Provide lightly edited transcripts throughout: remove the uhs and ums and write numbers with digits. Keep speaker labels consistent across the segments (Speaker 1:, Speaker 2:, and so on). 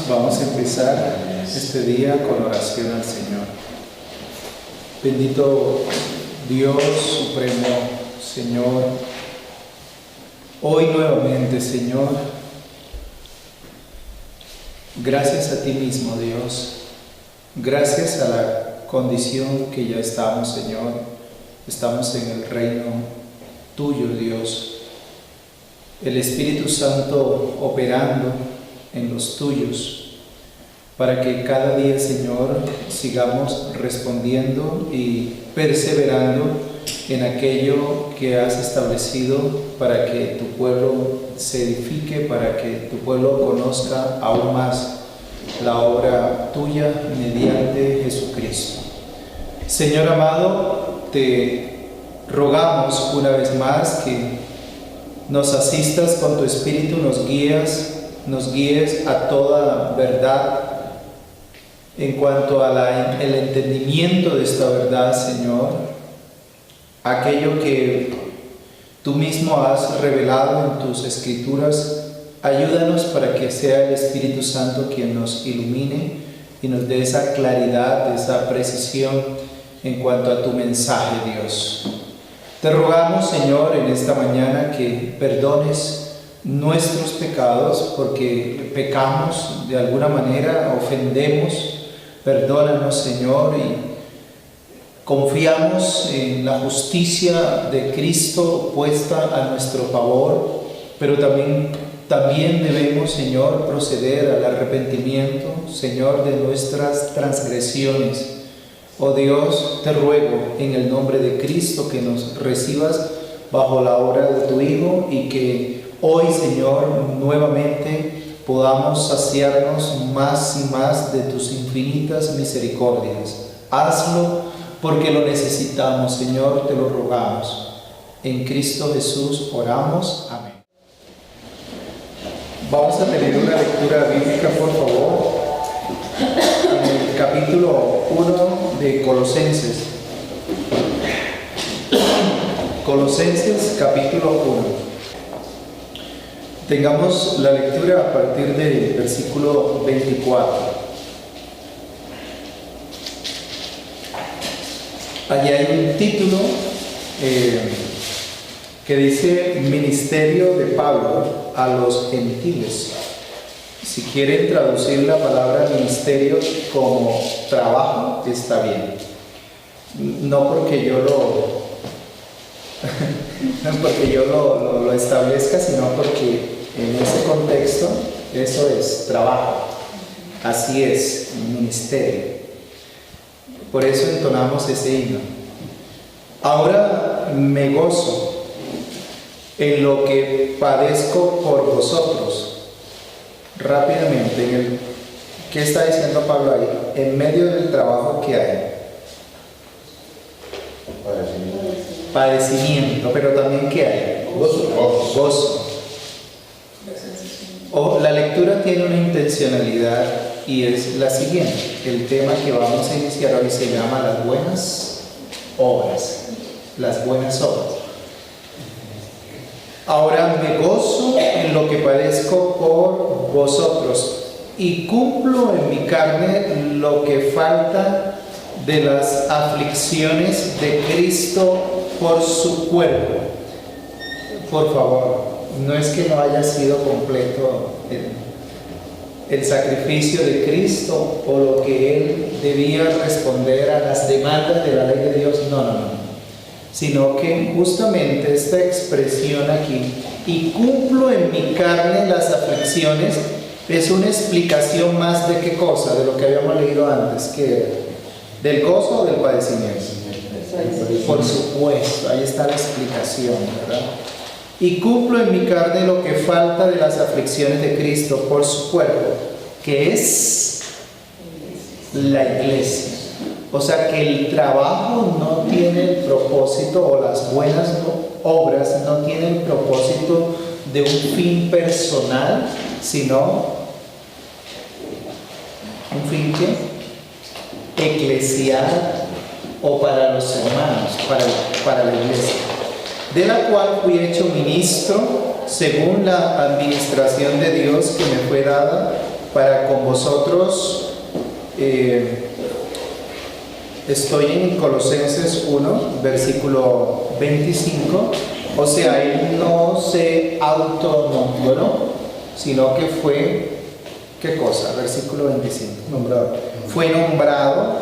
Speaker 1: Vamos a empezar este día con oración al Señor. Bendito Dios Supremo, Señor, hoy nuevamente, Señor, gracias a ti mismo, Dios, gracias a la condición que ya estamos, Señor, estamos en el reino tuyo, Dios, el Espíritu Santo operando en los tuyos, para que cada día, Señor, sigamos respondiendo y perseverando en aquello que has establecido para que tu pueblo se edifique, para que tu pueblo conozca aún más la obra tuya mediante Jesucristo. Señor amado, te rogamos una vez más que nos asistas con tu Espíritu, nos guíes a toda verdad en cuanto a el entendimiento de esta verdad, Señor, aquello que tú mismo has revelado en tus Escrituras. Ayúdanos para que sea el Espíritu Santo quien nos ilumine y nos dé esa claridad, esa precisión en cuanto a tu mensaje, Dios. Te rogamos, Señor, en esta mañana que perdones nuestros pecados, porque pecamos de alguna manera, ofendemos. Perdónanos, Señor, y confiamos en la justicia de Cristo puesta a nuestro favor, pero también debemos, Señor, proceder al arrepentimiento, Señor, de nuestras transgresiones. Oh Dios, te ruego en el nombre de Cristo que nos recibas bajo la obra de tu Hijo y que hoy, Señor, nuevamente podamos saciarnos más y más de tus infinitas misericordias. Hazlo porque lo necesitamos, Señor, te lo rogamos. En Cristo Jesús oramos. Amén. Vamos a tener una lectura bíblica, por favor, en el capítulo 1 de Colosenses. Colosenses, capítulo 1. Tengamos la lectura a partir del versículo 24. Allí hay un título que dice Ministerio de Pablo a los gentiles. Si quieren traducir la palabra ministerio como trabajo, está bien. No porque yo lo establezca, sino porque en ese contexto eso es trabajo. Así es, ministerio. Por eso entonamos ese himno. Ahora me gozo en lo que padezco por vosotros. Rápidamente, ¿qué está diciendo Pablo ahí? En medio del trabajo que hay. Padecimiento, pero también ¿qué hay? Gozo. La lectura tiene una intencionalidad y es la siguiente. El tema que vamos a iniciar hoy se llama las buenas obras. Las buenas obras. Ahora me gozo en lo que padezco por vosotros y cumplo en mi carne lo que falta de las aflicciones de Cristo por su cuerpo. Por favor, no es que no haya sido completo el sacrificio de Cristo o lo que Él debía responder a las demandas de la ley de Dios, no. Sino que justamente esta expresión aquí, y cumplo en mi carne las aflicciones, es una explicación más de qué cosa, de lo que habíamos leído antes, que del gozo o del padecimiento. Por supuesto, ahí está la explicación, ¿verdad? Y cumplo en mi carne lo que falta de las aflicciones de Cristo por su cuerpo, que es la iglesia. O sea que el trabajo no tiene el propósito, o las buenas obras no tienen el propósito de un fin personal, sino un fin ¿qué? Eclesial o para los hermanos, para la iglesia, de la cual fui hecho ministro según la administración de Dios que me fue dada para con vosotros. Estoy en Colosenses 1, versículo 25. O sea, él no se autonombró, sino que fue, ¿qué cosa? Versículo 25.
Speaker 2: Nombrado.
Speaker 1: Fue nombrado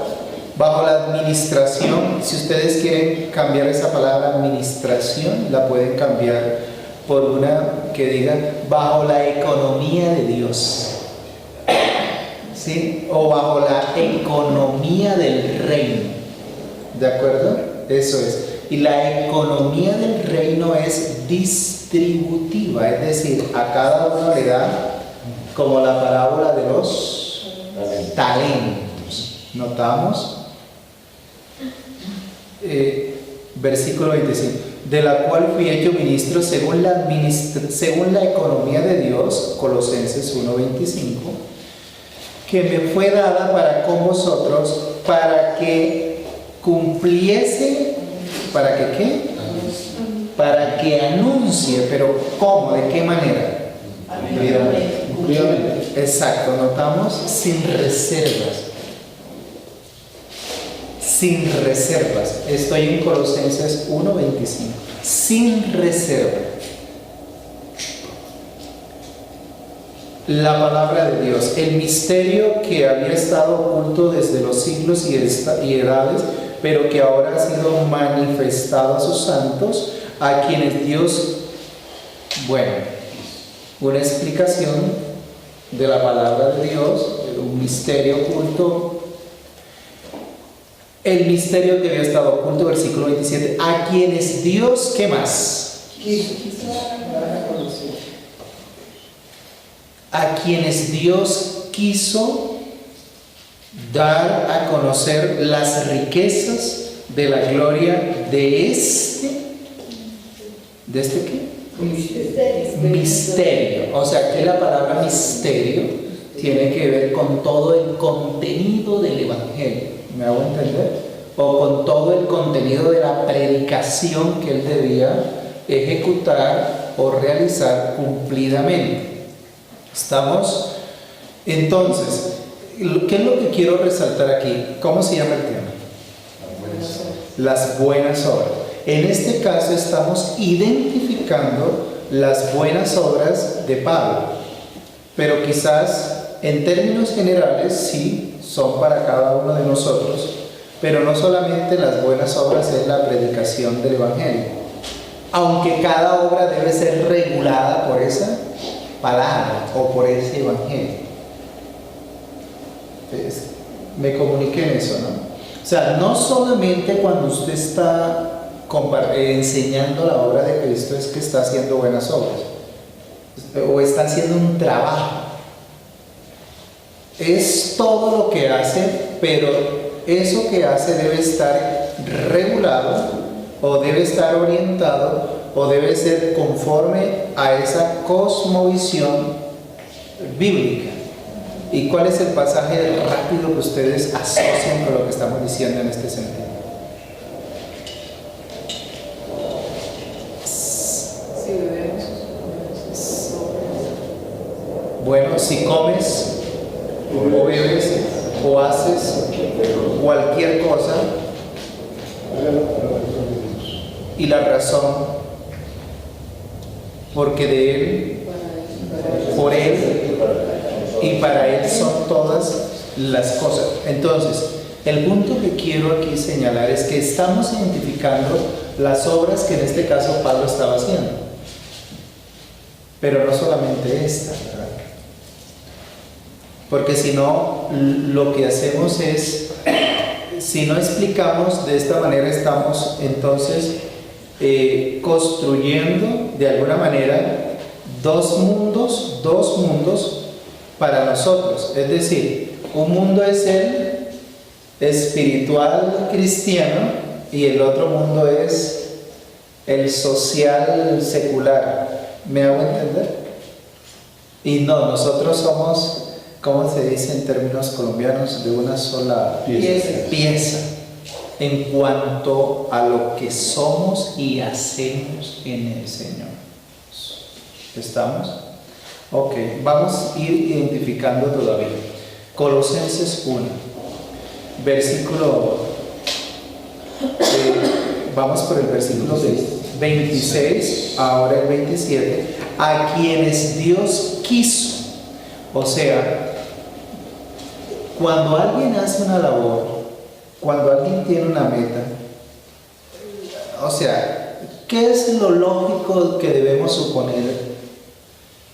Speaker 1: bajo la administración. Si ustedes quieren cambiar esa palabra administración, la pueden cambiar por una que diga bajo la economía de Dios. ¿Sí? O bajo la economía del reino. ¿De acuerdo? Eso es. Y la economía del reino es distributiva, es decir, a cada uno le da, como la parábola de los talentos. ¿Notamos? Versículo 25. De la cual fui hecho ministro según la economía de Dios, Colosenses 1:25, que me fue dada para con vosotros, para que cumpliese, ¿para que qué? Para que anuncie, pero ¿cómo? ¿De qué manera?
Speaker 2: Cumplidamente.
Speaker 1: Exacto, notamos, sin reservas. Sin reservas. Estoy en Colosenses 1:25. Sin reserva. La palabra de Dios, el misterio que había estado oculto desde los siglos y edades, pero que ahora ha sido manifestado a sus santos, a quienes Dios, bueno, una explicación de la palabra de Dios, un misterio oculto. El misterio que había estado oculto, versículo 27, a quienes Dios, ¿qué más? A quienes Dios quiso dar a conocer las riquezas de la gloria de ¿de este qué? Misterio. O sea, que la palabra misterio tiene que ver con todo el contenido del Evangelio. ¿Me hago entender? O con todo el contenido de la predicación que él debía ejecutar o realizar cumplidamente. ¿Estamos? Entonces, ¿qué es lo que quiero resaltar aquí? ¿Cómo se llama el tema? Las buenas obras. En este caso estamos identificando las buenas obras de Pablo, pero quizás en términos generales sí son para cada uno de nosotros, pero no solamente las buenas obras es la predicación del Evangelio, aunque cada obra debe ser regulada por esa palabra o por ese Evangelio. Entonces, me comuniqué en eso, ¿no? O sea, no solamente cuando usted está enseñando la obra de Cristo es que está haciendo buenas obras o está haciendo un trabajo. Es todo lo que hace, pero eso que hace debe estar regulado o debe estar orientado o debe ser conforme a esa cosmovisión bíblica. ¿Y cuál es el pasaje rápido que ustedes asocian con lo que estamos diciendo en este sentido? Bueno, si comes o bebes o haces cualquier cosa, y la razón, porque de Él, por Él y para Él son todas las cosas. Entonces, el punto que quiero aquí señalar es que estamos identificando las obras que en este caso Pablo estaba haciendo, pero no solamente esta, ¿verdad? Porque si no, lo que hacemos es, si no explicamos de esta manera, estamos entonces construyendo de alguna manera dos mundos para nosotros. Es decir, un mundo es el espiritual cristiano y el otro mundo es el social secular. ¿Me hago entender? Y no, nosotros somos, ¿cómo se dice en términos colombianos? De una sola pieza en cuanto a lo que somos y hacemos en el Señor. ¿Estamos? Ok, vamos a ir identificando todavía. Colosenses 1, versículo, vamos por el versículo 26, ahora el 27, a quienes Dios quiso. O sea, cuando alguien hace una labor, cuando alguien tiene una meta, o sea, ¿qué es lo lógico que debemos suponer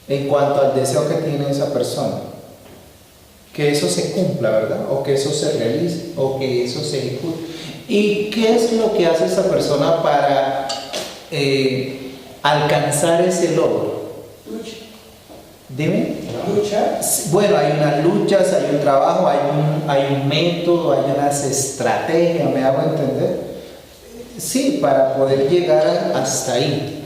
Speaker 1: en cuanto al deseo que tiene esa persona? Que eso se cumpla, ¿verdad? O que eso se realice, o que eso se ejecute. ¿Y qué es lo que hace esa persona para alcanzar ese logro?
Speaker 2: Lucha.
Speaker 1: Dime.
Speaker 2: Lucha.
Speaker 1: Bueno, hay unas luchas, hay un trabajo, hay un método, hay unas estrategias, ¿me hago entender? Sí, para poder llegar hasta ahí.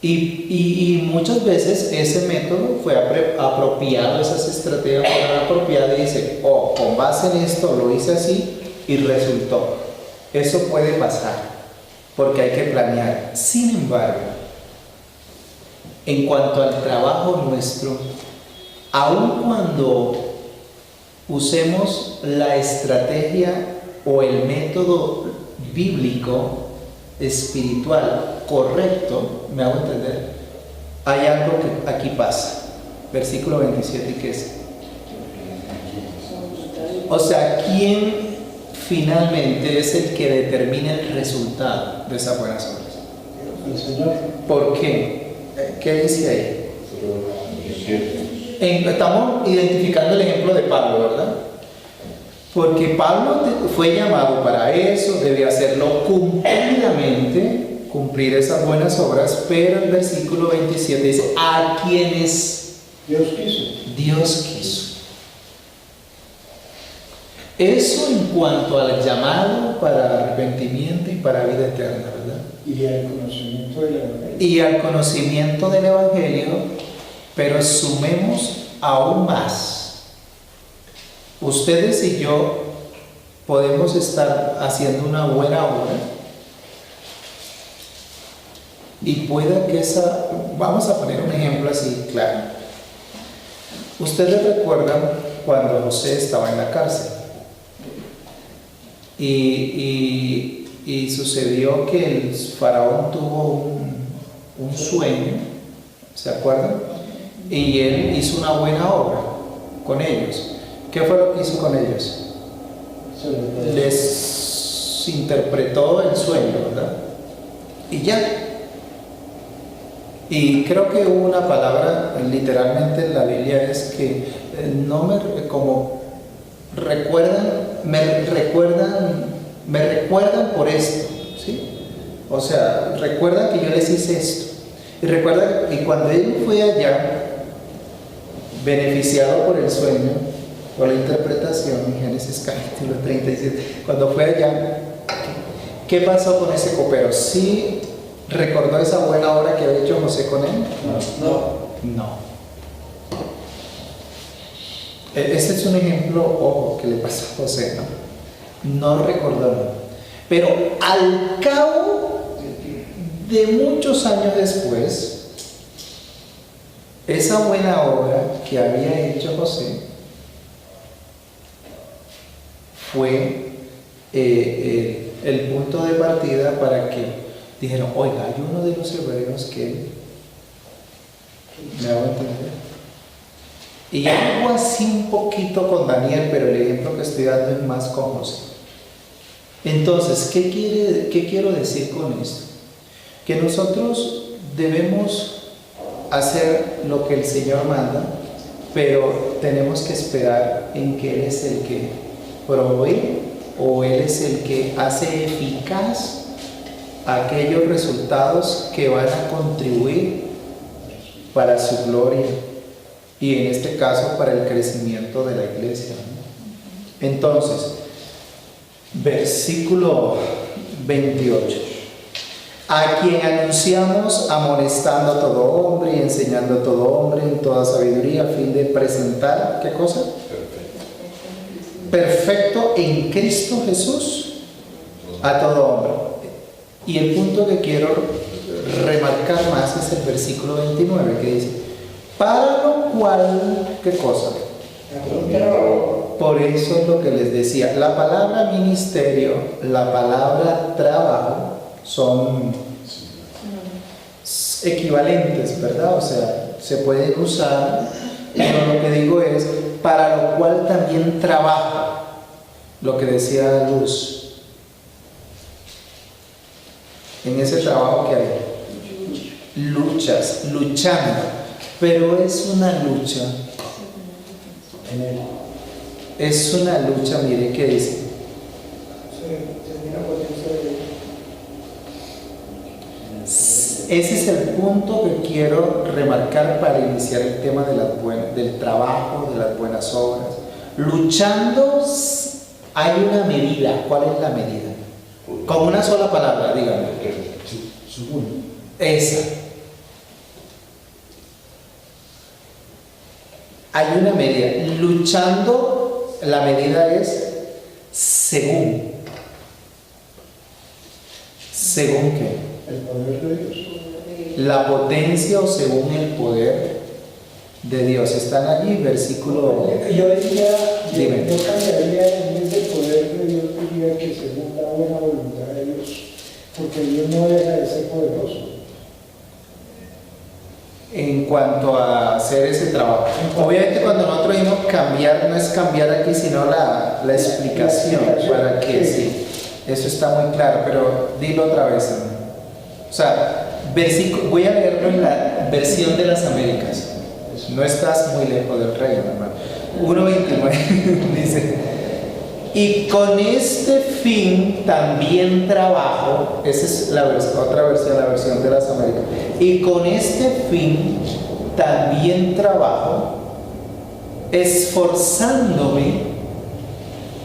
Speaker 1: Y muchas veces ese método fue apropiado, esas estrategias fueron apropiadas y dice, oh, con base en esto lo hice así y resultó. Eso puede pasar, porque hay que planear. Sin embargo, en cuanto al trabajo nuestro, aun cuando usemos la estrategia o el método bíblico, espiritual, correcto, me hago entender, hay algo que aquí pasa. Versículo 27, ¿qué es? O sea, ¿quién finalmente es el que determina el resultado de esas buenas obras?
Speaker 2: El Señor.
Speaker 1: ¿Por qué? ¿Qué dice ahí? Estamos identificando el ejemplo de Pablo, ¿verdad? Porque Pablo fue llamado para eso, debe hacerlo cumplidamente, cumplir esas buenas obras, pero el versículo 27 dice, a quienes
Speaker 2: Dios quiso.
Speaker 1: Dios quiso. Eso en cuanto al llamado para arrepentimiento y para vida eterna, ¿verdad?
Speaker 2: Y al conocimiento del Evangelio.
Speaker 1: Y al conocimiento del Evangelio, pero sumemos aún más. Ustedes y yo podemos estar haciendo una buena obra y pueda que vamos a poner un ejemplo así claro. Ustedes recuerdan cuando José estaba en la cárcel y sucedió que el faraón tuvo un sueño, ¿se acuerdan? Y él hizo una buena obra con ellos. ¿Qué fue lo que hizo con ellos? Les interpretó el sueño, ¿verdad? Y ya. Y creo que hubo una palabra, literalmente en la Biblia, es que me recuerdan por esto, ¿sí? O sea, recuerdan que yo les hice esto. Y cuando él fue allá, beneficiado por el sueño, por la interpretación en Génesis capítulo 37, cuando fue allá, ¿qué pasó con ese copero? ¿Sí recordó esa buena obra que había hecho José con él? No. Este es un ejemplo, ojo, que le pasó a José, no recordó. Pero al cabo de muchos años después, esa buena obra que había hecho José fue el punto de partida para que dijeron, oiga, hay uno de los hebreos que me hago entender. Y algo así un poquito con Daniel, pero el ejemplo que estoy dando es más con José. Entonces, ¿qué quiero decir con esto? Que nosotros debemos hacer lo que el Señor manda, pero tenemos que esperar en que Él es el que provee o Él es el que hace eficaz aquellos resultados que van a contribuir para su gloria y en este caso para el crecimiento de la iglesia. Entonces, versículo 28. A quien anunciamos amonestando a todo hombre y enseñando a todo hombre en toda sabiduría a fin de presentar, ¿qué cosa? Perfecto en Cristo Jesús a todo hombre. Y el punto que quiero remarcar más es el versículo 29 que dice, Para lo cual, ¿qué cosa? Por eso es lo que les decía. La palabra ministerio, la palabra trabajo son equivalentes, ¿verdad? O sea, se pueden usar, pero lo que digo es, para lo cual también trabajo, lo que decía Luz. En ese trabajo que hay, luchas, luchando, pero es una lucha. Es una lucha, mire qué dice. Ese es el punto que quiero remarcar para iniciar el tema del trabajo, de las buenas obras. Luchando hay una medida. ¿Cuál es la medida? Con una sola palabra, dígame. Esa. Hay una medida. Luchando, la medida es según. ¿Según qué?
Speaker 2: El poder de Dios.
Speaker 1: La potencia o según el poder de Dios. Están allí, versículo.
Speaker 2: Yo diría,
Speaker 1: Dime.
Speaker 2: yo cambiaría en vez del poder de Dios, diría que según la buena voluntad de Dios, porque Dios no deja de ser poderoso.
Speaker 1: En cuanto a hacer ese trabajo. Obviamente cuando nosotros decimos cambiar, no es cambiar aquí, sino la explicación, para que sí, eso está muy claro, pero dilo otra vez, hermano. O sea, voy a leerlo en la versión de las Américas. No estás muy lejos del reino, hermano. 1.29 dice: y con este fin también trabajo. Esa es la otra versión, la versión de las Américas. Y con este fin también trabajo, esforzándome.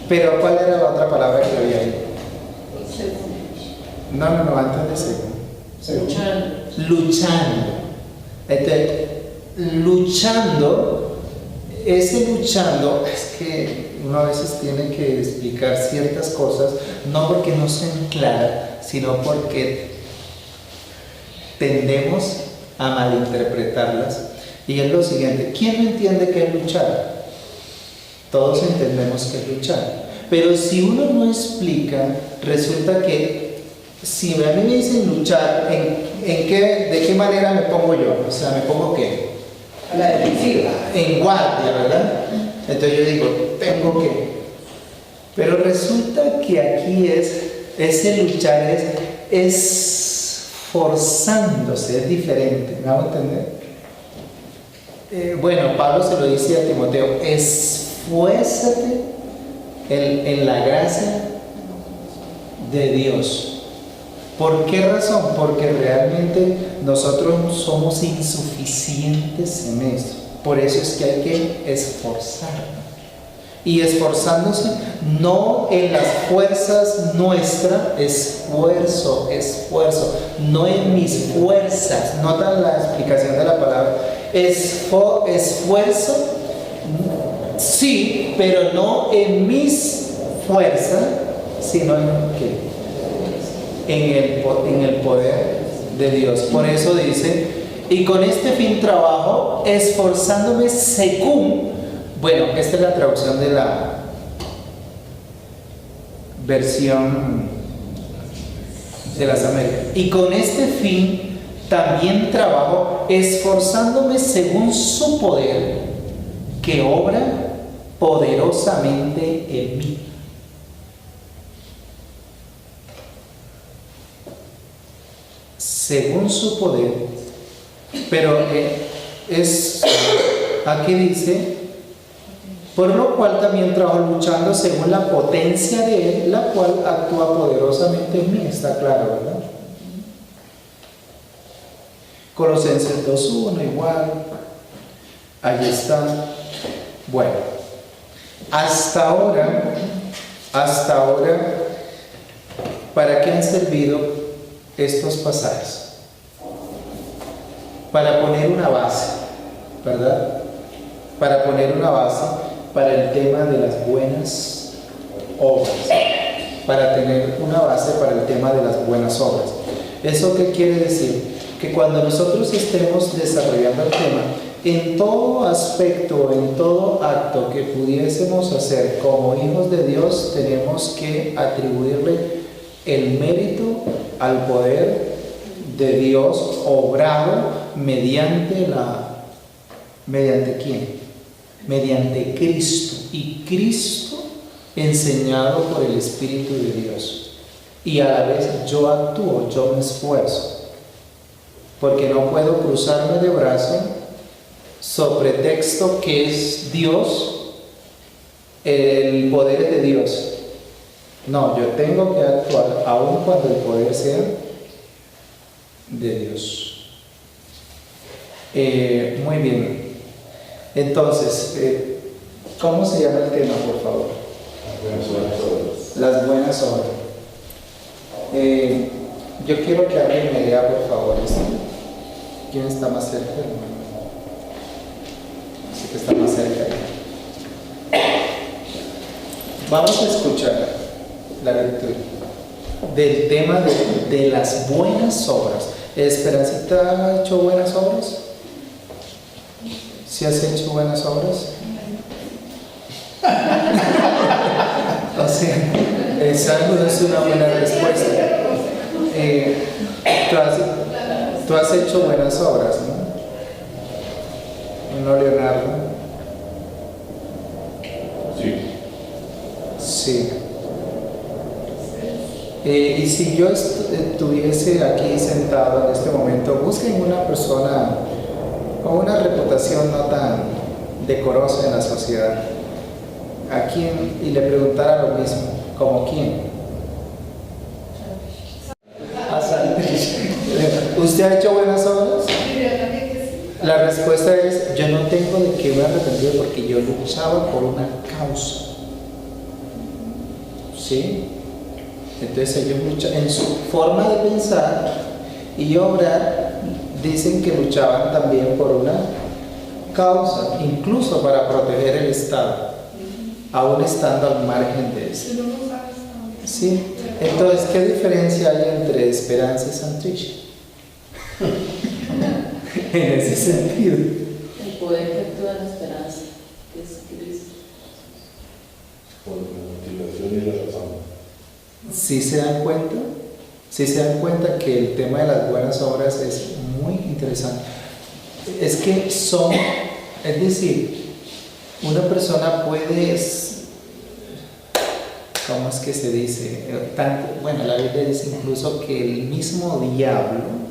Speaker 1: Pero ¿cuál era la otra palabra que había ahí? No, antes de luchando. Entonces, luchando, ese luchando, es que uno a veces tiene que explicar ciertas cosas, no porque no sean claras, sino porque tendemos a malinterpretarlas. Y es lo siguiente: ¿quién no entiende qué es luchar? Todos entendemos qué es luchar. Pero si uno no explica, resulta que si a mí me dicen luchar, ¿de qué manera me pongo yo? O sea, ¿me pongo qué?
Speaker 3: A la defensiva.
Speaker 1: En guardia, ¿verdad? Entonces yo digo, tengo que. Pero resulta que aquí ese luchar es forzándose, es diferente. ¿Me hago entender? Bueno, Pablo se lo dice a Timoteo: esfuérzate en la gracia de Dios. ¿Por qué razón? Porque realmente nosotros somos insuficientes en eso. Por eso es que hay que esforzarnos. Y esforzándose no en las fuerzas nuestras, esfuerzo, no en mis fuerzas. Notan la explicación de la palabra. Esfuerzo, sí, pero no en mis fuerzas, sino en ¿qué? En el poder de Dios. Por eso dice: y con este fin trabajo, esforzándome según. Bueno, esta es la traducción de la versión de las Américas. Y con este fin también trabajo, esforzándome según su poder, que obra poderosamente en mí. Según su poder. Pero aquí dice: por lo cual también trabajo luchando según la potencia de Él, la cual actúa poderosamente en mí. Está claro, ¿verdad? Colosenses 2.1 igual. Ahí está. Bueno, hasta ahora, ¿para qué han servido estos pasajes? Para poner una base, ¿verdad? Para poner una base para el tema de las buenas obras. Para tener una base para el tema de las buenas obras. ¿Eso qué quiere decir? Que cuando nosotros estemos desarrollando el tema, en todo aspecto, en todo acto que pudiésemos hacer como hijos de Dios, tenemos que atribuirle el mérito al poder de Dios obrado mediante ¿mediante quién? Mediante Cristo. Y Cristo enseñado por el Espíritu de Dios. Y a la vez yo actúo, yo me esfuerzo. Porque no puedo cruzarme de brazo sobre pretexto que es Dios, el poder de Dios. No, yo tengo que actuar aun cuando el poder sea de Dios. Muy bien. Entonces, ¿cómo se llama el tema, por favor? Las buenas obras. Yo quiero que alguien me lea, por favor, ¿quién está más cerca? Sí que está más cerca. Vamos a escuchar la lectura del tema de las buenas obras. ¿Esperancita ha hecho buenas obras? ¿Sí has hecho buenas obras? O sea, esa no es una buena respuesta. Tú has hecho buenas obras, ¿no? ¿No, Leonardo?
Speaker 3: Sí.
Speaker 1: Sí. Y si yo estuviese aquí sentado en este momento, busquen una persona con una reputación no tan decorosa en la sociedad, ¿a quién? Y le preguntara lo mismo, ¿como quién? A Santrich. ¿Usted ha hecho buenas obras? La respuesta es, yo no tengo de qué me arrepentir porque yo luchaba por una causa. ¿Sí? Entonces ellos luchan, en su forma de pensar y obrar, dicen que luchaban también por una causa, incluso para proteger el Estado, aún estando al margen de eso. ¿Sí? Entonces, ¿qué diferencia hay entre Esperanza y Santrich? En ese sentido.
Speaker 4: El poder que actúa en la esperanza, que es Cristo.
Speaker 3: Por la motivación y la razón.
Speaker 1: ¿Sí se dan cuenta? ¿Sí se dan cuenta que el tema de las buenas obras es muy interesante? Es que son, es decir, una persona puede, ¿cómo es que se dice? Bueno, la Biblia dice incluso que el mismo diablo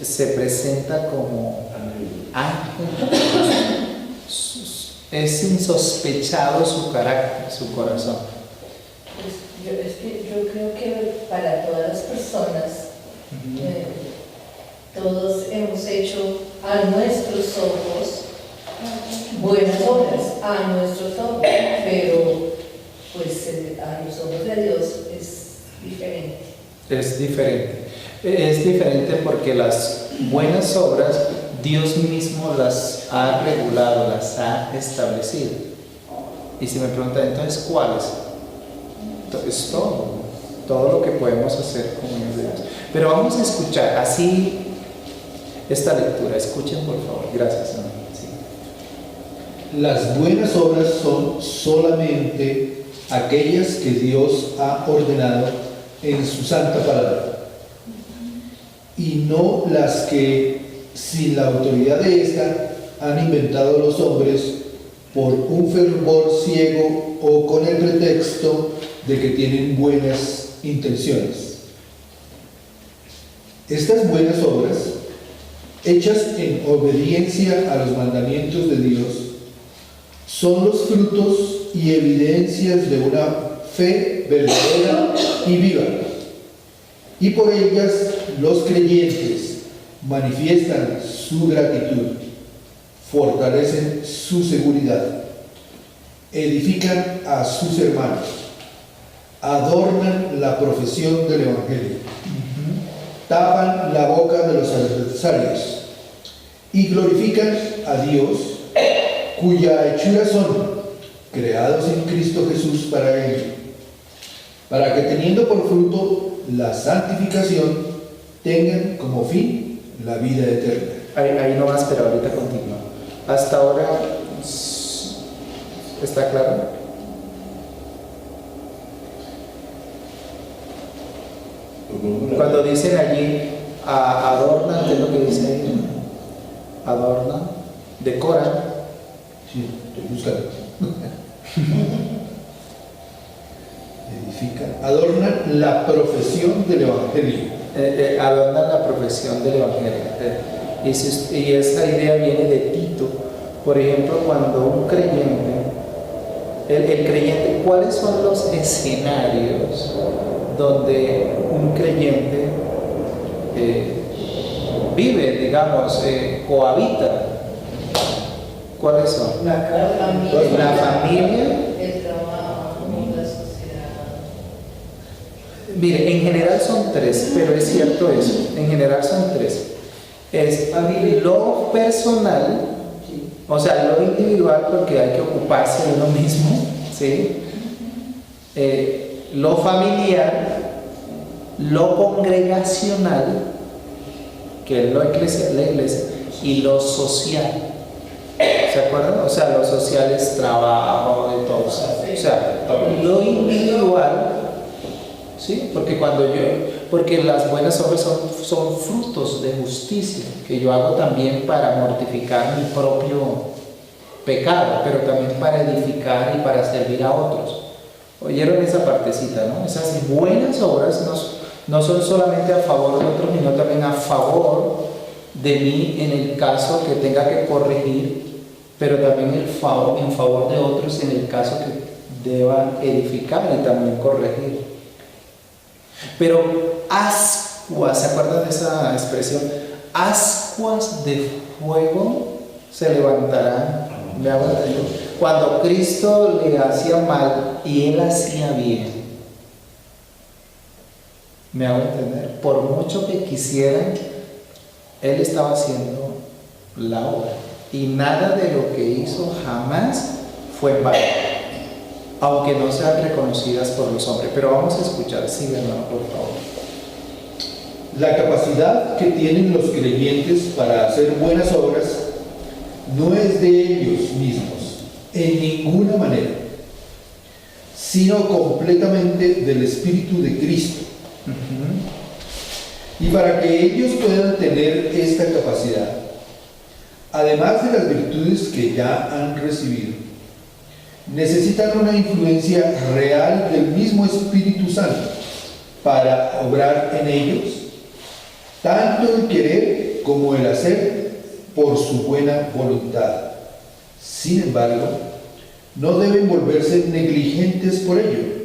Speaker 1: se presenta como ángel. Es insospechado su carácter, su corazón.
Speaker 4: Yo creo que para todas las personas, todos hemos hecho a nuestros ojos buenas obras, a nuestros ojos, pero pues a los ojos de Dios es diferente.
Speaker 1: Es diferente. Es diferente porque las buenas obras Dios mismo las ha regulado, las ha establecido. Y si me preguntan, entonces, ¿cuáles? Es todo lo que podemos hacer como hijos de Dios. Pero vamos a escuchar así esta lectura. Escuchen, por favor. Gracias. Sí.
Speaker 5: Las buenas obras son solamente aquellas que Dios ha ordenado en su santa palabra, y no las que, sin la autoridad de ésta, han inventado los hombres por un fervor ciego o con el pretexto de que tienen buenas intenciones. Estas buenas obras, hechas en obediencia a los mandamientos de Dios, son los frutos y evidencias de una fe verdadera y viva, y por ellas los creyentes manifiestan su gratitud, fortalecen su seguridad, edifican a sus hermanos, adornan la profesión del Evangelio, tapan la boca de los adversarios y glorifican a Dios, cuya hechura son, creados en Cristo Jesús para ello, para que teniendo por fruto la santificación, tengan como fin la vida eterna.
Speaker 1: Ahí no más, pero ahorita continúa. Hasta ahora, ¿está claro? Cuando dicen allí, adornan, ¿qué es lo que dice ahí? Adornan, decoran.
Speaker 5: Sí, estoy buscando. Edifican, adornan la profesión del Evangelio.
Speaker 1: Adornan la profesión del Evangelio. Y esa idea viene de Tito. Por ejemplo, cuando un creyente, el creyente, ¿cuáles son los escenarios donde un creyente vive, digamos, cohabita? ¿Cuáles son?
Speaker 2: La
Speaker 1: familia,
Speaker 4: el trabajo, la sociedad.
Speaker 1: Mire, en general son tres, pero es cierto eso. En general son tres. Es lo personal, o sea, lo individual, porque hay que ocuparse de uno mismo, ¿sí? Lo familiar, lo congregacional, que es la iglesia, y lo social. ¿Se acuerdan? O sea, lo social es trabajo, de todo. O sea, lo individual, ¿sí? Porque las buenas obras son frutos de justicia, que yo hago también para mortificar mi propio pecado, pero también para edificar y para servir a otros. ¿Oyeron esa partecita, no? Esas buenas obras no son solamente a favor de otros, sino también a favor de mí en el caso que tenga que corregir, pero también en favor de otros en el caso que deban edificar y también corregir. Pero ascuas, ¿se acuerdan de esa expresión? Ascuas de fuego se levantarán. ¿Me hago entender? Cuando Cristo le hacía mal y él hacía bien. ¿Me hago entender? Por mucho que quisieran, él estaba haciendo la obra. Y nada de lo que hizo jamás fue en vano, aunque no sean reconocidas por los hombres. Pero vamos a escuchar, sí, hermano, por favor.
Speaker 5: La capacidad que tienen los creyentes para hacer buenas obras no es de ellos mismos, en ninguna manera, sino completamente del Espíritu de Cristo. Y para que ellos puedan tener esta capacidad, además de las virtudes que ya han recibido, necesitan una influencia real del mismo Espíritu Santo para obrar en ellos, tanto el querer como el hacer por su buena voluntad. Sin embargo, no deben volverse negligentes por ello,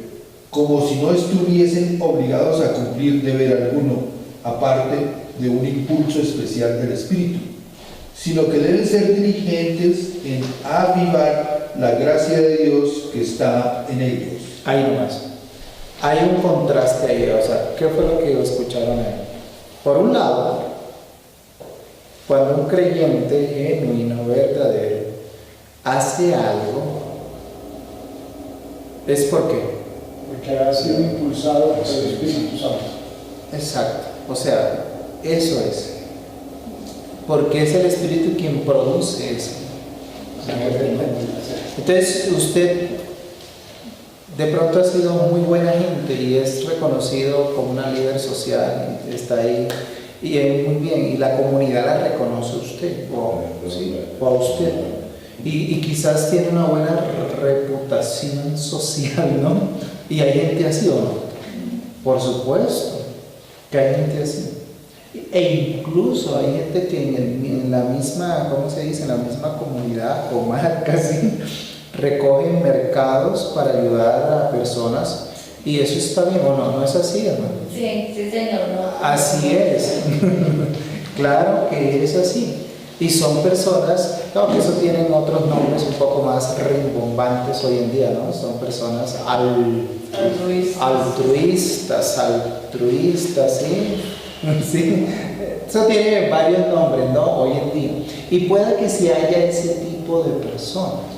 Speaker 5: como si no estuviesen obligados a cumplir deber alguno, aparte de un impulso especial del Espíritu, sino que deben ser diligentes en avivar la gracia de Dios que está en ellos.
Speaker 1: Ahí nomás. Hay un contraste ahí, o sea, ¿qué fue lo que escucharon ahí? Por un lado, cuando un creyente genuino, verdadero, hace algo, ¿es por qué?
Speaker 2: Porque ha sido impulsado por el Espíritu Santo.
Speaker 1: Exacto, o sea, eso es. Porque es el Espíritu quien produce eso. Entonces, usted de pronto ha sido muy buena gente y es reconocido como una líder social, está ahí, y es muy bien, y la comunidad la reconoce a usted, o a usted. Y quizás tiene una buena reputación social, ¿no? Y hay gente así, ¿o no? Por supuesto que hay gente así. E incluso hay gente que en la misma, ¿cómo se dice? En la misma comunidad, comarca, ¿sí? Recogen mercados para ayudar a personas. Y eso está bien, ¿o no? ¿No es así, hermano?
Speaker 4: Sí, sí, señor. No.
Speaker 1: Así es. Claro que es así. Y son personas, claro que eso tienen otros nombres un poco más rimbombantes hoy en día, ¿no? Son personas altruistas, ¿sí? Sí. Eso tiene varios nombres, ¿no? Hoy en día. Y puede que sí haya ese tipo de personas.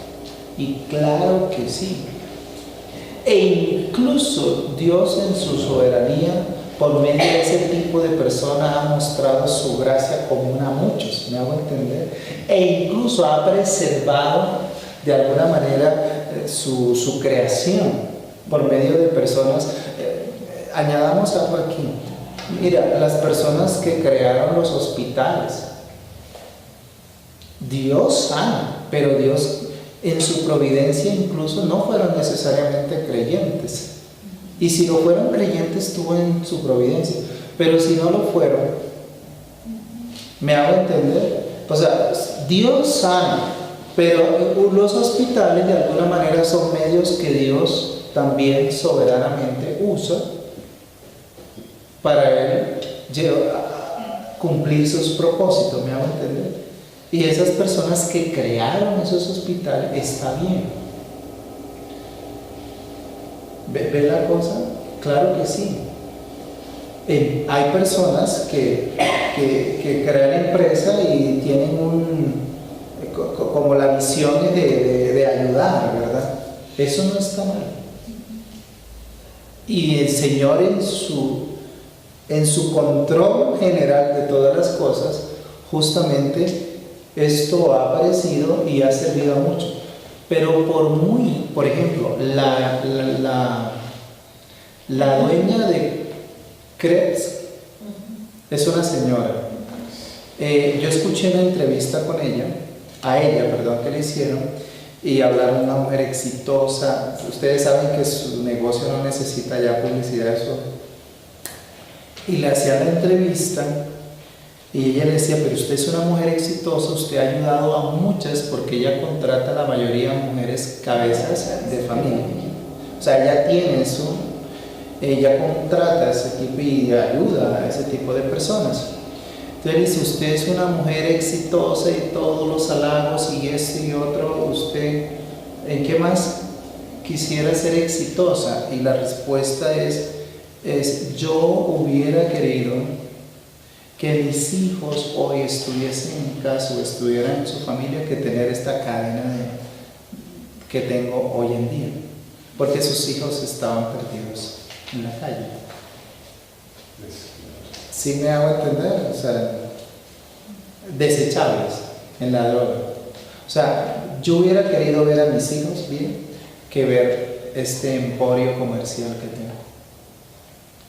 Speaker 1: Y claro que sí. E incluso Dios en su soberanía, por medio de ese tipo de personas, ha mostrado su gracia común a muchos. ¿Me hago entender? E incluso ha preservado de alguna manera su creación por medio de personas. Añadamos algo aquí. Mira, las personas que crearon los hospitales, Dios sana, pero Dios en su providencia incluso no fueron necesariamente creyentes. Y si lo fueron creyentes, estuvo en su providencia. Pero si no lo fueron, ¿me hago entender? O sea, Dios sana, pero los hospitales de alguna manera son medios que Dios también soberanamente usa para Él cumplir sus propósitos, ¿me hago entender? Y esas personas que crearon esos hospitales, está bien. ¿Ve la cosa? Claro que sí. Hay personas que crean empresa y tienen como la misión de ayudar, ¿verdad? Eso no está mal. Y el Señor en su control general de todas las cosas, justamente esto ha aparecido y ha servido a mucho. Pero por ejemplo, la dueña de Krebs es una señora. Yo escuché una entrevista con ella, que le hicieron, y hablaron de una mujer exitosa. Ustedes saben que su negocio no necesita ya publicidad, eso. Y le hacían la entrevista y ella le decía, pero usted es una mujer exitosa, usted ha ayudado a muchas, porque ella contrata a la mayoría de mujeres cabezas de familia. O sea, ella contrata a ese tipo y ayuda a ese tipo de personas. Entonces dice, usted es una mujer exitosa y todos los halagos y esto y otro, usted, ¿en qué más quisiera ser exitosa? Y la respuesta es yo hubiera querido que mis hijos hoy estuviesen en casa o estuvieran en su familia, que tener esta cadena que tengo hoy en día, porque sus hijos estaban perdidos en la calle. ¿Sí me hago entender? O sea, desechables en la droga. O sea, yo hubiera querido ver a mis hijos bien que ver este emporio comercial que tengo.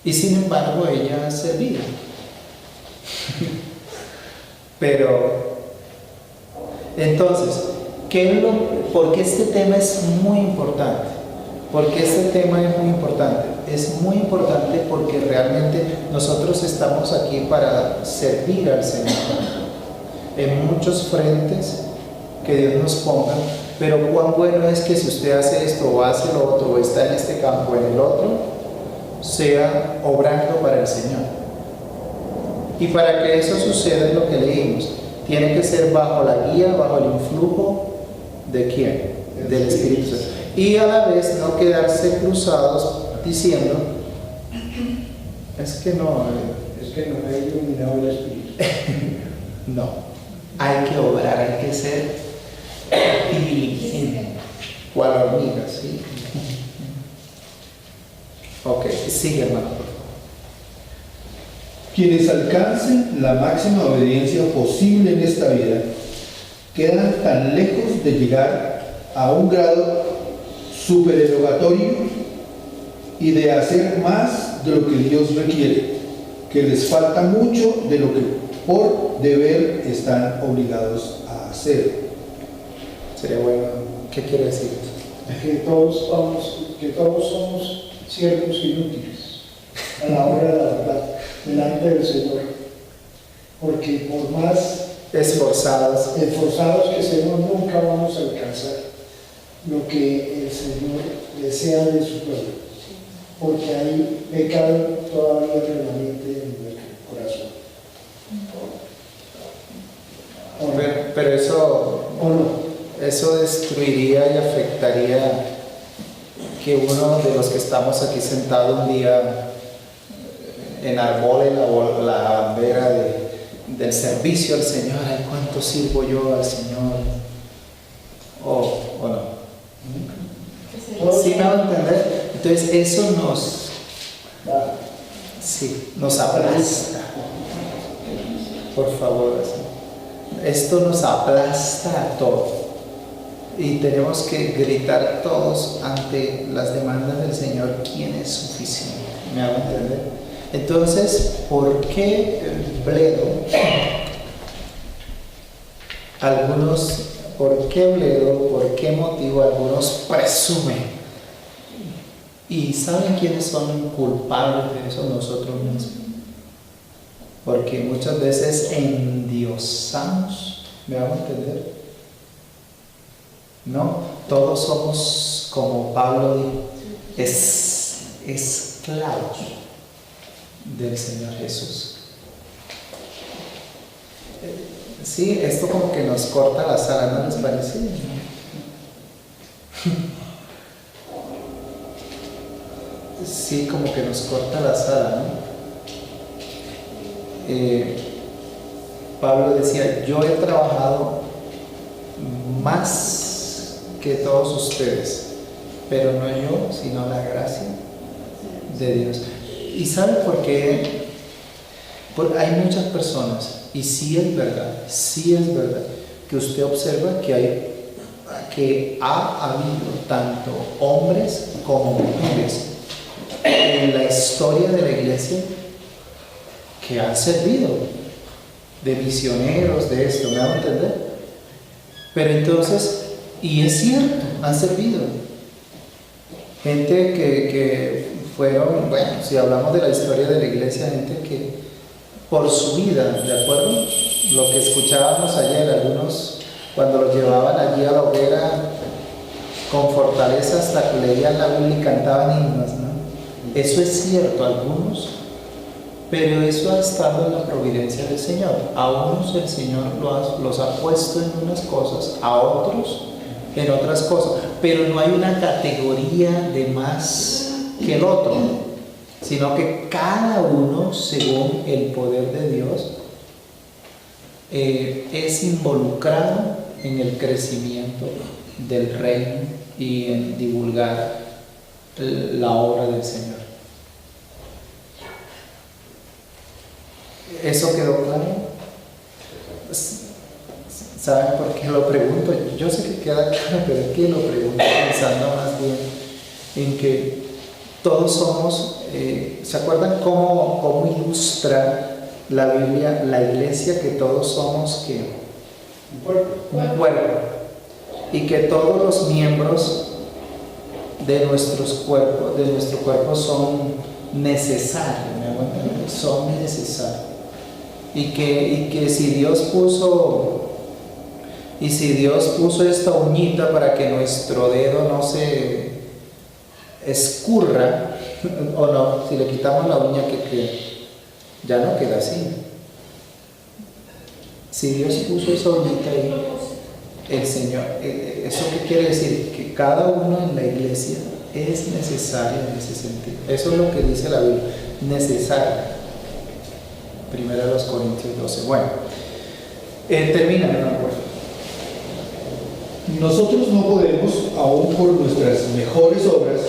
Speaker 1: Y sin embargo, ella ha servido. Pero, entonces, ¿por qué este tema es muy importante? Porque este tema es muy importante. Es muy importante porque realmente nosotros estamos aquí para servir al Señor en muchos frentes que Dios nos ponga. Pero cuán bueno es que si usted hace esto o hace lo otro o está en este campo o en el otro, sea obrando para el Señor. Y para que eso suceda es lo que leímos. Tiene que ser bajo la guía, bajo el influjo ¿de quién? Del Espíritu Santo. Y a la vez no quedarse cruzados diciendo, es que no
Speaker 2: ha iluminado el Espíritu.
Speaker 1: No, hay que obrar, hay que ser diligente, cual hormiga, ¿sí? Ok, sigue, hermano, por favor.
Speaker 5: Quienes alcancen la máxima obediencia posible en esta vida quedan tan lejos de llegar a un grado supererogatorio y de hacer más de lo que Dios requiere, que les falta mucho de lo que por deber están obligados a hacer.
Speaker 1: Sería bueno, ¿qué quiere decir?
Speaker 2: Que todos somos siervos inútiles a la hora de la verdad delante del Señor, porque por más esforzados que seamos, nunca vamos a alcanzar lo que el Señor desea de su pueblo, porque hay pecado todavía remanente en nuestro corazón.
Speaker 1: Pero eso destruiría y afectaría que uno de los que estamos aquí sentado un día enarbole la bandera del servicio al Señor. Ay, ¿cuánto sirvo yo al Señor? ¿O no? ¿Sí me van a entender? Entonces eso nos aplasta. Por favor, así. esto nos aplasta a todos y tenemos que gritar todos ante las demandas del Señor quién es suficiente. ¿Me hago entender? Entonces, ¿por qué Bledo? ¿Por qué motivo algunos presumen? ¿Y saben quiénes son culpables de eso? Nosotros mismos. Porque muchas veces endiosamos, ¿me hago entender? No, todos somos, como Pablo dijo, esclavos del Señor Jesús. Sí, esto como que nos corta la sala, ¿no les parece? Sí, como que nos corta la sala, ¿no? Pablo decía, yo he trabajado más que todos ustedes, pero no yo, sino la gracia de Dios. ¿Y sabe por qué? Porque hay muchas personas, y sí es verdad, que usted observa que ha habido tanto hombres como mujeres en la historia de la iglesia que han servido de misioneros, de esto, ¿me hago entender? Pero entonces, y es cierto, han servido. Gente que fueron, bueno, si hablamos de la historia de la iglesia, gente que por su vida, ¿de acuerdo? Lo que escuchábamos ayer, algunos cuando los llevaban allí a la hoguera con fortaleza hasta que leían la Biblia y cantaban himnos, ¿no? Eso es cierto, algunos, pero eso ha estado en la providencia del Señor. A unos el Señor los ha puesto en unas cosas, a otros en otras cosas, pero no hay una categoría de más que el otro, sino que cada uno, según el poder de Dios, es involucrado en el crecimiento del reino y en divulgar la obra del Señor. ¿Eso quedó claro? ¿Saben por qué lo pregunto? Yo sé que queda claro, pero es que lo pregunto pensando más bien en que todos somos, ¿se acuerdan cómo ilustra la Biblia, la iglesia, que todos somos ¿qué? Un cuerpo, y que todos los miembros de nuestro cuerpo son necesarios, son necesarios, y que si Dios puso esta uñita para que nuestro dedo no se escurra, o no, si le quitamos la uña, que ya no queda así. Si Dios puso esa uñita ahí, el Señor, ¿eso qué quiere decir? Que cada uno en la iglesia es necesario en ese sentido. Eso es lo que dice la Biblia, necesario. 1 Corintios 12. Bueno, termina, hermano, por favor.
Speaker 5: Nosotros no podemos, aun por nuestras mejores obras,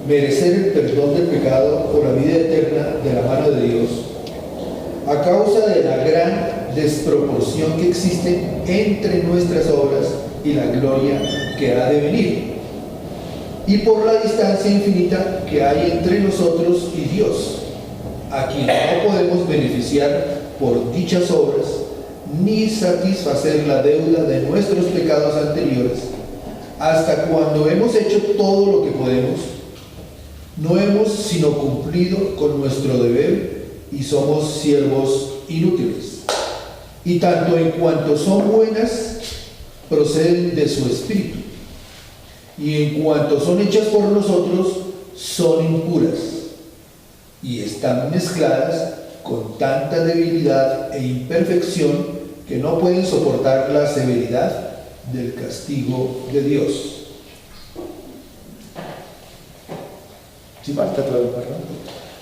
Speaker 5: merecer el perdón del pecado por la vida eterna de la mano de Dios, a causa de la gran desproporción que existe entre nuestras obras y la gloria que ha de venir, y por la distancia infinita que hay entre nosotros y Dios, a quien no podemos beneficiar por dichas obras, ni satisfacer la deuda de nuestros pecados anteriores. Hasta cuando hemos hecho todo lo que podemos, no hemos sino cumplido con nuestro deber y somos siervos inútiles. Y tanto en cuanto son buenas, proceden de su espíritu, y en cuanto son hechas por nosotros, son impuras, y están mezcladas con tanta debilidad e imperfección que no pueden soportar la severidad del castigo de Dios.
Speaker 1: Sí, falta todo el perdón.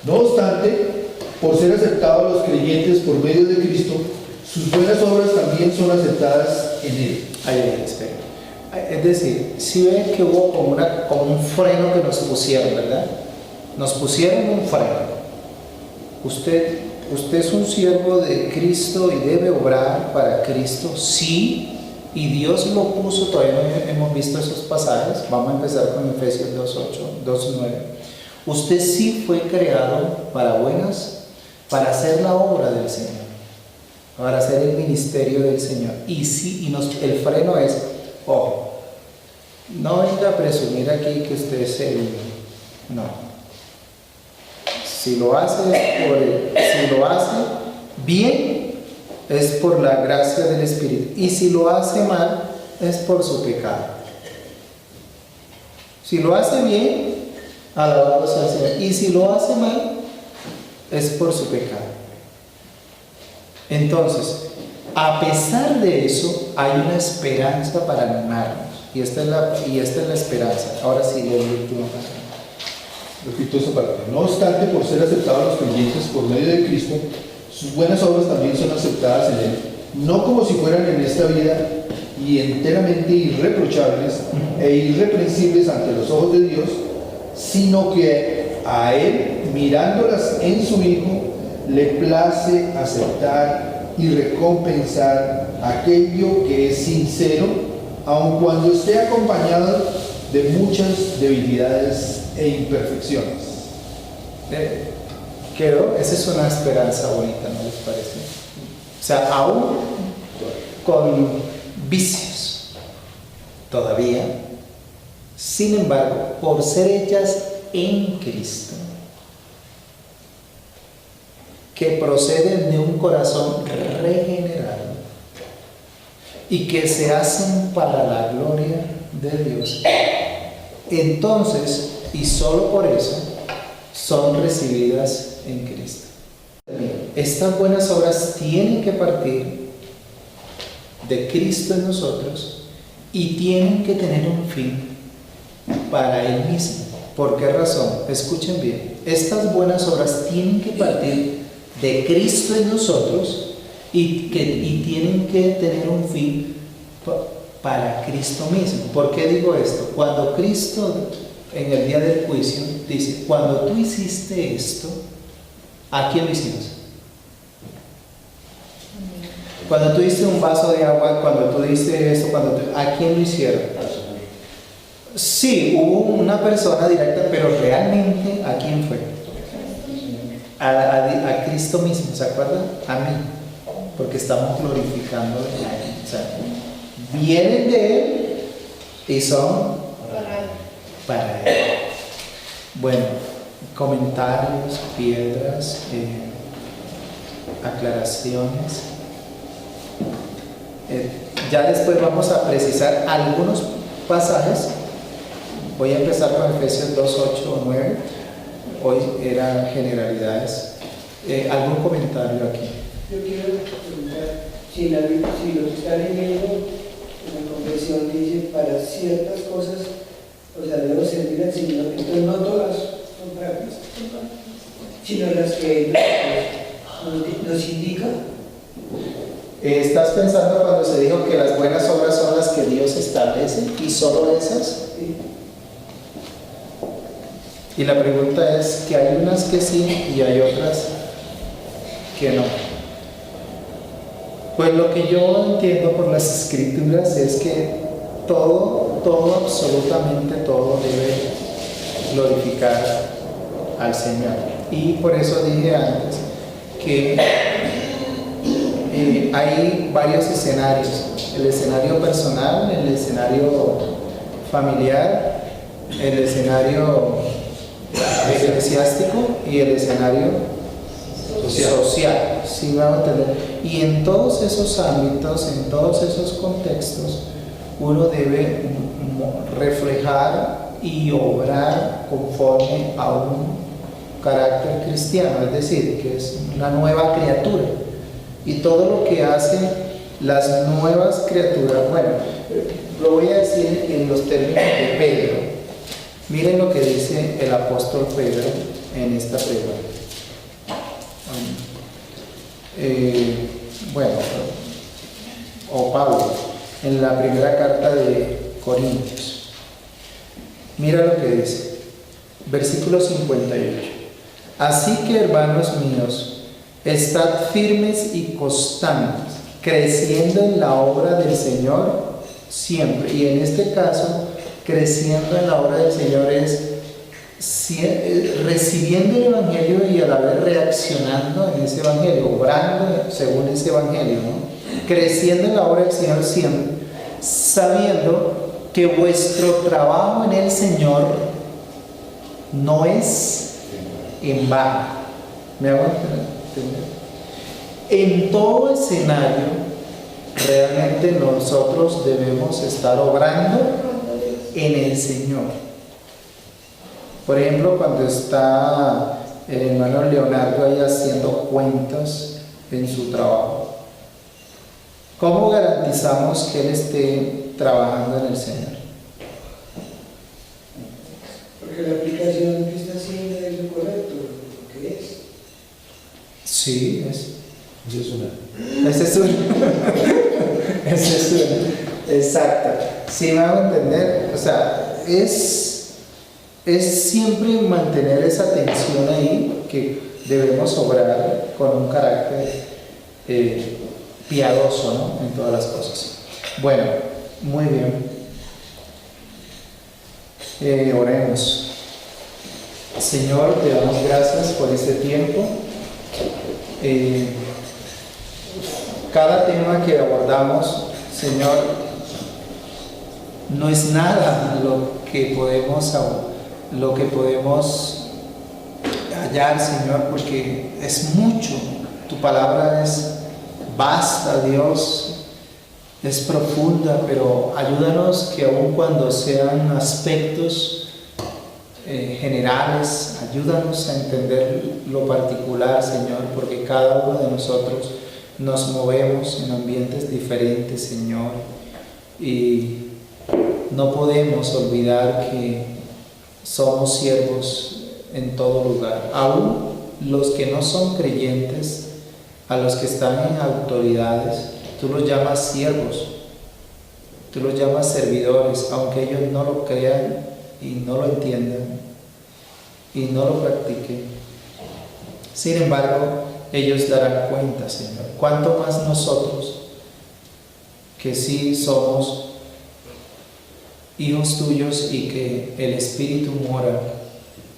Speaker 5: No obstante, por ser aceptados los creyentes por medio de Cristo, sus buenas obras también son aceptadas en Él.
Speaker 1: Ahí, espera. Es decir, si ven que hubo como un freno que nos pusieron, ¿verdad? Nos pusieron un freno. Usted ¿Usted es un siervo de Cristo y debe obrar para Cristo? Sí, y Dios lo puso, todavía no hemos visto esos pasajes, vamos a empezar con Efesios 2:8, 2:9. Usted sí fue creado para para hacer la obra del Señor, para hacer el ministerio del Señor. Y sí, el freno es, ojo, no venga a presumir aquí que usted es el... No. Si lo hace bien, es por la gracia del Espíritu. Y si lo hace mal, es por su pecado. Si lo hace bien, alabado sea el Señor. Y si lo hace mal, es por su pecado. Entonces, a pesar de eso, hay una esperanza para animarnos. Y esta es la esperanza. Ahora sí, leo el último pasaje.
Speaker 5: Repito esa parte. No obstante, por ser aceptados los creyentes por medio de Cristo, sus buenas obras también son aceptadas en Él, no como si fueran en esta vida y enteramente irreprochables e irreprensibles ante los ojos de Dios, sino que a Él, mirándolas en su Hijo, le place aceptar y recompensar aquello que es sincero, aun cuando esté acompañado de muchas debilidades e imperfecciones.
Speaker 1: Esa es una esperanza bonita, ¿no les parece? O sea, aún con vicios todavía, sin embargo, por ser hechas en Cristo, que proceden de un corazón regenerado y que se hacen para la gloria de Dios, entonces, y solo por eso, son recibidas en Cristo. Estas buenas obras tienen que partir de Cristo en nosotros y tienen que tener un fin para Él mismo. ¿Por qué razón? Escuchen bien. Estas buenas obras tienen que partir de Cristo en nosotros y tienen que tener un fin para Cristo mismo. ¿Por qué digo esto? Cuando Cristo en el día del juicio dice, cuando tú hiciste esto, ¿a quién lo hicimos? Cuando tú diste un vaso de agua, cuando tú diste esto, ¿a quién lo hicieron? Sí, hubo una persona directa, pero realmente ¿a quién fue? A Cristo mismo, ¿se acuerdan? A mí, porque estamos glorificando a Él. O sea, vienen de Él y son para Él. Bueno, comentarios, piedras, aclaraciones. Ya después vamos a precisar algunos pasajes. Voy a empezar con Efesios 2, 8 o 9. Hoy eran generalidades. ¿Algún comentario aquí?
Speaker 6: Yo quiero preguntar si lo que está leyendo en la confesión dice para ciertas cosas, o sea, debo servir al Señor, entonces no todas son para Cristo, sino las que nos indica.
Speaker 1: ¿Estás pensando cuando se dijo que las buenas obras son las que Dios establece y solo esas?
Speaker 6: Sí.
Speaker 1: Y la pregunta es que hay unas que sí y hay otras que no. Pues lo que yo entiendo por las escrituras es que todo, absolutamente todo debe glorificar al Señor. Y por eso dije antes que hay varios escenarios: el escenario personal, el escenario familiar, el escenario eclesiástico y el escenario social. ¿Sí vamos a entender? Y en todos esos ámbitos, en todos esos contextos, uno debe reflejar y obrar conforme a un carácter cristiano, es decir, que es una nueva criatura. Y todo lo que hacen las nuevas criaturas, bueno, lo voy a decir en los términos de Pedro. Miren lo que dice el apóstol Pedro en esta pregunta. O Pablo, en la primera carta de Corintios. Mira lo que dice, versículo 58. Así que, hermanos míos, Estad firmes y constantes, creciendo en la obra del Señor siempre. Y en este caso, creciendo en la obra del Señor es recibiendo el Evangelio y a la vez reaccionando en ese Evangelio, obrando según ese Evangelio, ¿no? Creciendo en la obra del Señor siempre, sabiendo que vuestro trabajo en el Señor no es en vano. ¿Me hago entender? En todo escenario, realmente nosotros debemos estar obrando en el Señor. Por ejemplo, cuando está el hermano Leonardo ahí haciendo cuentas en su trabajo, ¿cómo garantizamos que él esté trabajando en el Señor?
Speaker 6: Porque la aplicación que está haciendo es lo correcto, lo que es.
Speaker 1: Sí, es.
Speaker 5: Esa es una.
Speaker 1: Ese es uno. Ese es uno. Exacto. Sí, me hago entender. O sea, es siempre mantener esa tensión ahí, que debemos obrar con un carácter piadoso, ¿no? En todas las cosas. Bueno, muy bien. Oremos. Señor, te damos gracias por este tiempo. Cada tema que abordamos, Señor, no es nada lo que podemos hallar, Señor, porque es mucho. Tu palabra es vasta, Dios, es profunda, pero ayúdanos que aun cuando sean aspectos generales, ayúdanos a entender lo particular, Señor, porque cada uno de nosotros nos movemos en ambientes diferentes, Señor, y no podemos olvidar que somos siervos en todo lugar, aún los que no son creyentes, a los que están en autoridades, tú los llamas siervos, tú los llamas servidores, aunque ellos no lo crean y no lo entiendan y no lo practiquen. Sin embargo, ellos darán cuenta, Señor. ¿Cuánto más nosotros, que sí somos hijos tuyos y que el Espíritu mora,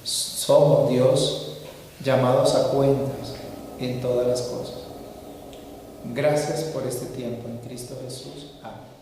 Speaker 1: somos, Dios, llamados a cuentas en todas las cosas? Gracias por este tiempo en Cristo Jesús. Amén.